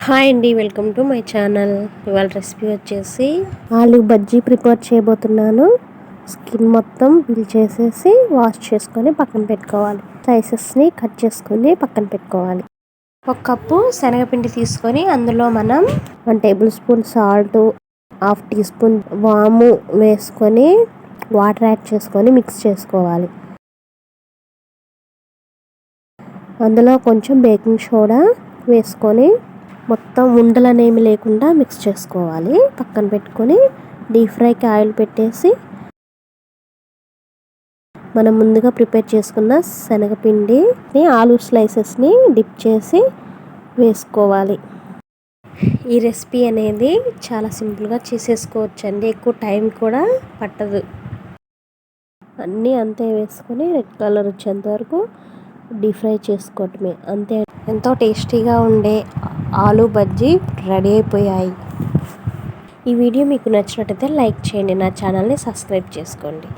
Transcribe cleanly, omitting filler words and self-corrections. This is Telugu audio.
హాయ్ అండి, వెల్కమ్ టు మై ఛానల్. ఇవాళ రెసిపీ వచ్చేసి ఆలూ బజ్జీ ప్రిపేర్ చేయబోతున్నాను. స్కిన్ మొత్తం పీల్ చేసేసి వాష్ చేసుకొని పక్కన పెట్టుకోవాలి. స్లైసెస్ని కట్ చేసుకొని పక్కన పెట్టుకోవాలి. ఒక కప్పు శనగపిండి తీసుకొని అందులో మనం 1 table spoon salt, 1/2 tea spoon వాము వేసుకొని వాటర్ యాడ్ చేసుకొని మిక్స్ చేసుకోవాలి. అందులో కొంచెం బేకింగ్ సోడా వేసుకొని మొత్తం ఉండలనేమి లేకుండా మిక్స్ చేసుకోవాలి. పక్కన పెట్టుకొని డీప్ ఫ్రైకి ఆయిల్ పెట్టేసి మనం ముందుగా ప్రిపేర్ చేసుకున్న శనగపిండిని ఆలూ స్లైసెస్ని డిప్ చేసి వేసుకోవాలి. ఈ రెసిపీ అనేది చాలా సింపుల్గా చేసేసుకోవచ్చు అండి. ఎక్కువ టైం కూడా పట్టదు. అన్నీ అంతే వేసుకొని రెడ్ కలర్ వచ్చేంత వరకు డీప్ ఫ్రై చేసుకోవటమే. అంతే, ఎంతో టేస్టీగా ఉండే ఆలూ బజ్జీ రెడీ అయిపోయాయి. ఈ వీడియో మీకు నచ్చినట్టయితే లైక్ చేయండి, నా ఛానల్ని సబ్స్క్రైబ్ చేసుకోండి.